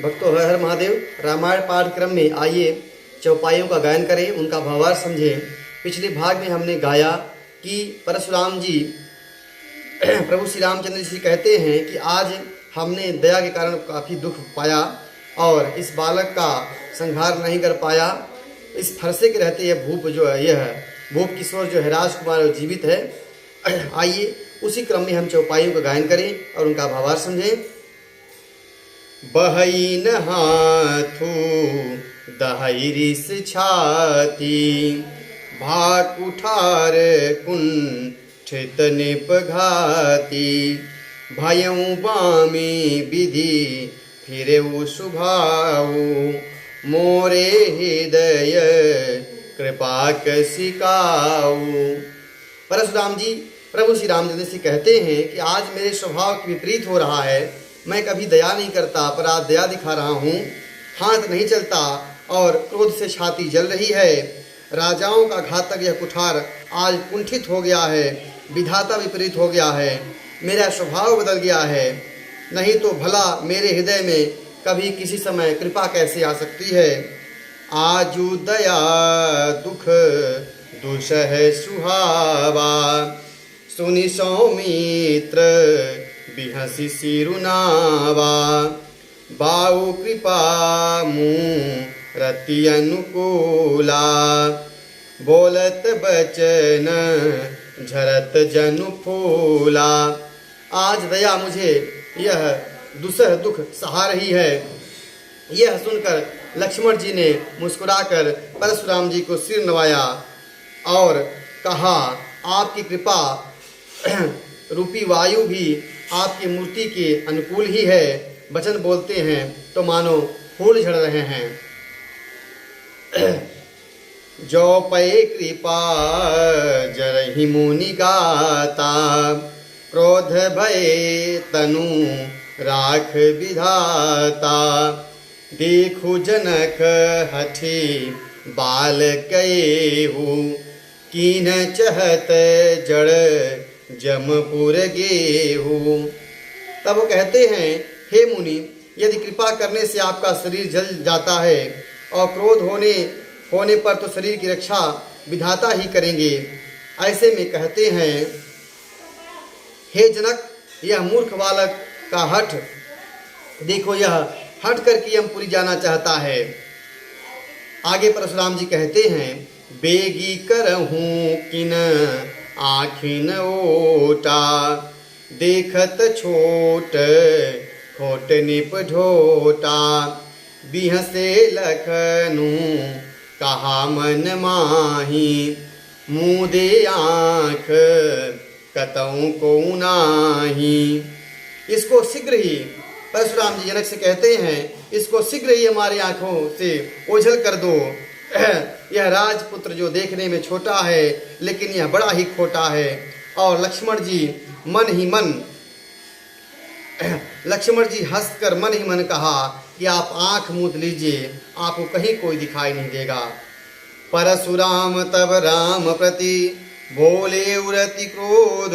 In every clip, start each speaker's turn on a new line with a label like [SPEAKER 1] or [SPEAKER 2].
[SPEAKER 1] भक्तों, हर हर महादेव। रामायण पाठक्रम में आइए चौपाइयों का गायन करें, उनका भावार्थ समझें। पिछले भाग में हमने गाया कि परशुराम जी प्रभु श्री रामचंद्र जी कहते हैं कि आज हमने दया के कारण काफ़ी दुख पाया और इस बालक का संहार नहीं कर पाया। इस फरसे के रहते यह भूप जो है, यह भूप किशोर जो है राजकुमार जीवित है। आइए उसी क्रम में हम चौपाइयों का गायन करें और उनका भावार्थ समझें। बहई न हाथू दहरिस छाती, भाक उठार कुंठित निपघाती, भयऊ बामी विधि फिरेऊ सुभाऊ, मोरे हृदय कृपा कसिकाऊ। परशुराम जी प्रभु श्री रामचंद्र से कहते हैं कि आज मेरे स्वभाव के विपरीत हो रहा है। मैं कभी दया नहीं करता, पर आज दया दिखा रहा हूँ। हाथ नहीं चलता और क्रोध से छाती जल रही है। राजाओं का घातक यह कुठार आज कुंठित हो गया है, विधाता विपरीत हो गया है, मेरा स्वभाव बदल गया है। नहीं तो भला मेरे हृदय में कभी किसी समय कृपा कैसे आ सकती है। आजू दया दुख दुसह सुहावा, सुनि सौमित्र बिहसी सिरुनावा, बाऊ कृपा मुँह रति अनुकूला, बोलत बचन झरत जनु फूला। आज दया मुझे यह दुसह दुख सहा रही है। यह सुनकर लक्ष्मण जी ने मुस्कुराकर परशुराम जी को सिर नवाया और कहा, आपकी कृपा रूपी वायु भी आपकी मूर्ति के अनुकूल ही है। वचन बोलते हैं तो मानो फूल झड़ रहे हैं। जो पै कृपा जरहि मुनि गाता, क्रोध भय तनु राख विधाता, देखु जनक हठि बाल कएहु, कीन चहत जड़ जमपुर गेहू। तब वो कहते हैं, हे मुनि, यदि कृपा करने से आपका शरीर जल जाता है और क्रोध होने पर तो शरीर की रक्षा विधाता ही करेंगे। ऐसे में कहते हैं, हे जनक, यह मूर्ख बालक का हठ देखो, यह हट करके यमपुरी जाना चाहता है। आगे परशुराम जी कहते हैं, बेगी करहूँ किन आखिन ओटा, देखत छोट खोट निप ढोटा, बिहसे लखनू कहा मन माही, मुदे आँख कतऊ को नाही। इसको शीघ्र ही परशुराम जी जनक से कहते हैं, इसको शीघ्र ही हमारी आंखों से ओझल कर दो। यह राजपुत्र जो देखने में छोटा है लेकिन यह बड़ा ही खोटा है। और लक्ष्मण जी हंसकर मन ही मन कहा कि आप आंख मूंद लीजिए, आपको कहीं कोई दिखाई नहीं देगा। परशुराम तब राम प्रति बोले उरति क्रोध,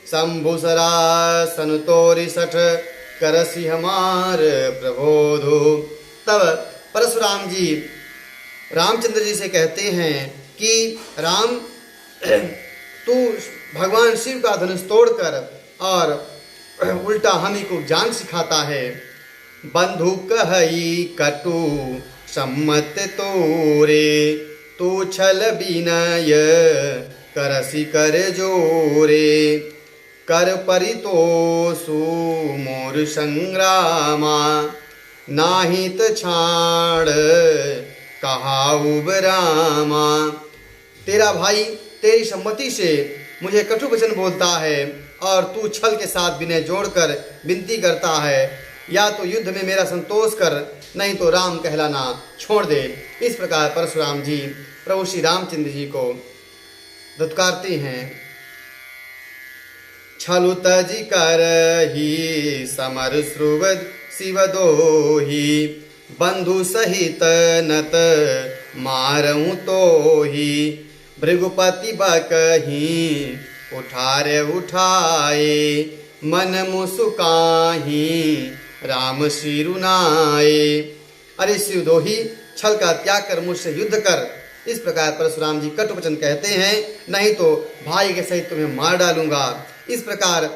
[SPEAKER 1] शंभुसरा सन तोरि सठ करसी हमार प्रबोधो। तब परशुराम जी रामचंद्र जी से कहते हैं कि राम, तू भगवान शिव का धनुष तोड़कर और उल्टा हम ही को जान सिखाता है। बंधु कहई कटु सम्मत तोरे, तू छल विनय करसी कर जोरे, कर परितोषु मोर संग्रामा, नाहित छाड़ कहाऊ बरामा। तेरा भाई तेरी सम्मति से मुझे कटु वचन बोलता है और तू छल के साथ विनय जोड़कर विनती करता है, या तो युद्ध में मेरा संतोष कर, नहीं तो राम कहलाना छोड़ दे। इस प्रकार परशुराम जी प्रभु श्री रामचंद्र जी को धुतकारते हैं। छलु तजि करहि समर श्रुवद शिव दोही, बंधु सहित नत मारऊँ तोही, भृगुपति बकही उठारे उठाए, मन मुसुकाही राम सिरुनाए। अरे शिवद्रोही, छल का त्याग कर मुझसे युद्ध कर। इस प्रकार परशुराम जी कटु वचन कहते हैं, नहीं तो भाई के सहित तुम्हें मार डालूंगा। इस प्रकार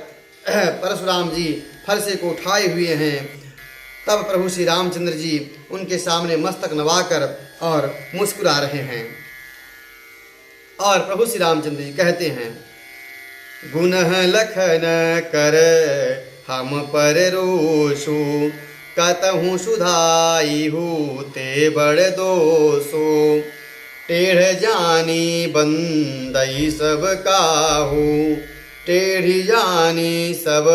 [SPEAKER 1] परशुराम जी फरसे को उठाए हुए हैं। तब प्रभु श्री रामचंद्र जी उनके सामने मस्तक नवाकर और मुस्कुरा रहे हैं। और प्रभु श्री रामचंद्र जी कहते हैं, गुनह लखन कर हम पर रोषु, कतहु सुधाई हूँ ते बड़ दोषो, टेढ़ जानी बंदई सब काहू, टेढ़ी जानी सब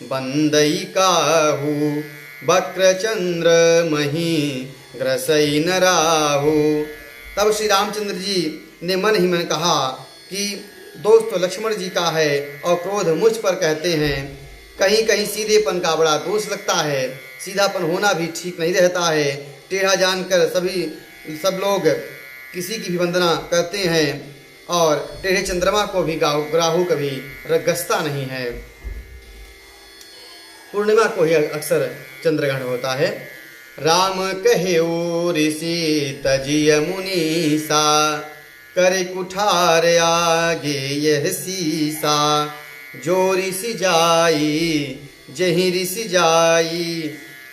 [SPEAKER 1] बंदई काहू, वक्रचंद्र मही ग्रसई न राहू। तब श्री रामचंद्र जी ने मन ही मन कहा कि दोष तो लक्ष्मण जी का है और क्रोध मुझ पर कहते हैं। कहीं कहीं सीधेपन का बड़ा दोष लगता है, सीधापन होना भी ठीक नहीं रहता है। टेढ़ा जानकर सब लोग किसी की भी वंदना करते हैं और टेढ़े चंद्रमा को भी राहु कभी गसता नहीं है। पूर्णिमा को ही अक्सर चंद्रग्रहण होता है। राम कहेऊ ऋषि तजिय मुनीसा, करे कुठार आगे यह सीसा, जो ऋषि जाई जही ऋषि जाई,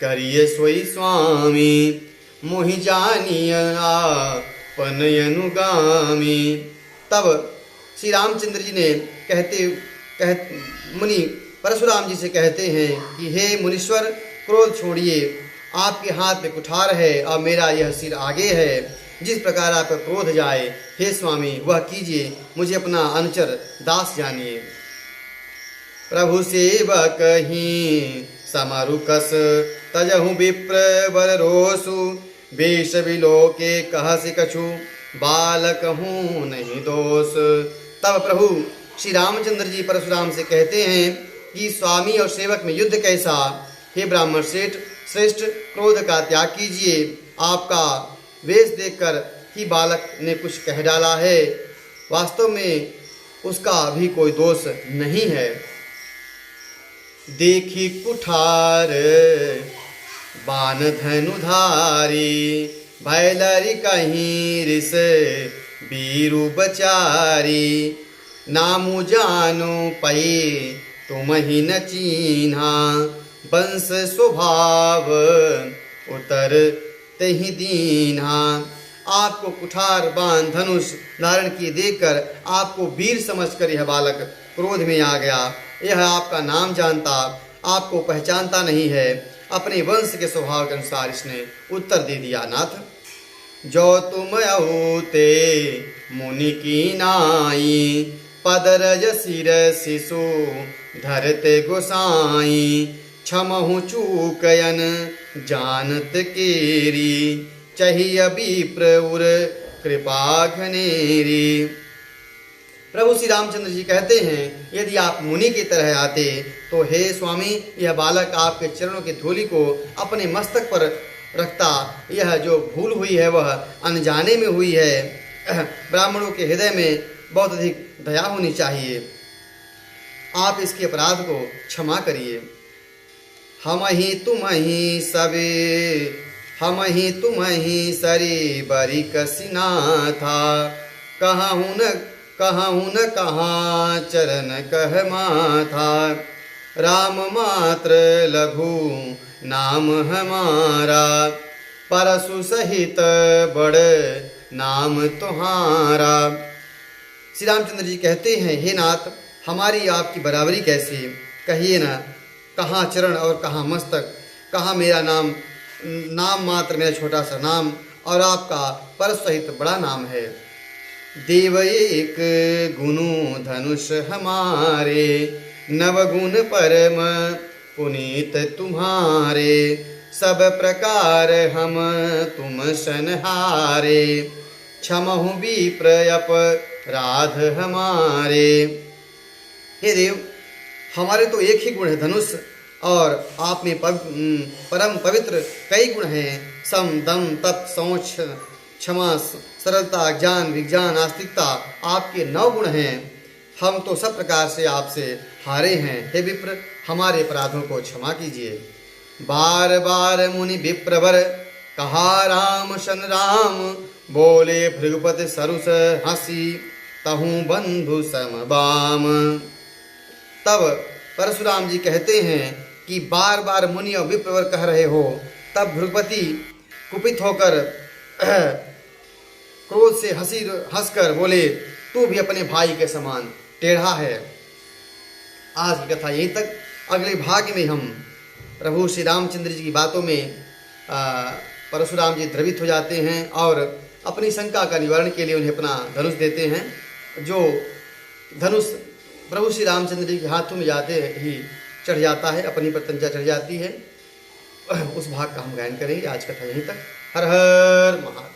[SPEAKER 1] करिय सोई स्वामी, मोहि जानिय आपन अनुगामी। तब श्री रामचंद्र जी ने मुनि परशुराम जी से कहते हैं कि हे मुनीश्वर, क्रोध छोड़िए, आपके हाथ में कुठार है और मेरा यह सिर आगे है। जिस प्रकार आप क्रोध जाए, हे स्वामी वह कीजिए, मुझे अपना अनुचर दास जानिए। प्रभु सेवक ही समरुकस, तजहु विप्र बर रोसु, वेश विलोके कहसि कछु, बालक हूँ नहीं दोष। तब प्रभु श्री रामचंद्र जी परशुराम से कहते हैं कि स्वामी और सेवक में युद्ध कैसा। हे ब्राह्मण श्रेष्ठ, क्रोध का त्याग कीजिए। आपका वेश देखकर ही बालक ने कुछ कह डाला है, वास्तव में उसका भी कोई दोष नहीं है। देखी कुठार बान धनुधारी, भैलरी कहीं रिस बीरु बचारी, नामु जानो पई तुम ही न चीन्हा, वंश स्वभाव उतर तही दीन्हा। आपको कुठार बाण धनुष धारण किए देखकर आपको वीर समझकर यह बालक क्रोध में आ गया। यह आपका नाम जानता, आपको पहचानता नहीं है। अपने वंश के स्वभाव के अनुसार इसने उत्तर दे दिया, नाथ जो तुम औते मुनि की नाई, पदरज सिर शिशु धरते गोसाई, क्षमहु चूकयन जानत केरी, चाहिए विप्र उर कृपा घनेरी। प्रभु श्री रामचंद्र जी कहते हैं, यदि आप मुनि की तरह आते तो हे स्वामी, यह बालक आपके चरणों की धूलि को अपने मस्तक पर रखता। यह जो भूल हुई है वह अनजाने में हुई है। ब्राह्मणों के हृदय में बहुत अधिक दया होनी चाहिए। आप इसके अपराध को क्षमा करिए। हम ही तुम ही सबे, हम ही तुम ही सरी बरी कसिना था, कहूँ न कहाँ चरण कह माथा, राम मात्र लघु नाम हमारा, परशु सहित बड़ नाम तुम्हारा। श्री रामचंद्र जी कहते हैं, हे नाथ, हमारी आपकी बराबरी कैसे, कहिए ना, कहाँ चरण और कहाँ मस्तक, कहाँ मेरा नाम मात्र मेरा छोटा सा नाम और आपका परशु सहित बड़ा नाम है। देव एक गुनु धनुष हमारे, नवगुण परम पुनीत तुम्हारे, सब प्रकार हम तुम सनहारे, क्षमहु विप्र अपराध हमारे। हे देव, हमारे तो एक ही गुण है धनुष, और आप में परम पवित्र कई गुण हैं। सम, दम, तप, शौच, क्षमा, सरलता, ज्ञान, विज्ञान, आस्तिकता, आपके 9 गुण हैं। हम तो सब प्रकार से आपसे हारे हैं। हे विप्र, हमारे अपराधों को क्षमा कीजिए। बार बार मुनि विप्रवर कहा राम शन राम, बोले भृगुपति सरुस हंसी, तहु बंधु समबाम। तब परशुराम जी कहते हैं कि बार बार मुनि और विप्रवर कह रहे हो। तब भृगुपति कुपित होकर क्रोध से हंसकर बोले, तू भी अपने भाई के समान टेढ़ा है। आज की कथा यहीं तक। अगले भाग में हम प्रभु श्री रामचंद्र जी की बातों में परशुराम जी द्रवित हो जाते हैं और अपनी शंका का निवारण के लिए उन्हें अपना धनुष देते हैं। जो धनुष प्रभु श्री रामचंद्र जी के हाथों में जाते ही चढ़ जाता है, अपनी प्रत्यंचा चढ़ जाती है। उस भाग का हम गायन करेंगे। आज कथा यहीं तक। हर हर महादेव।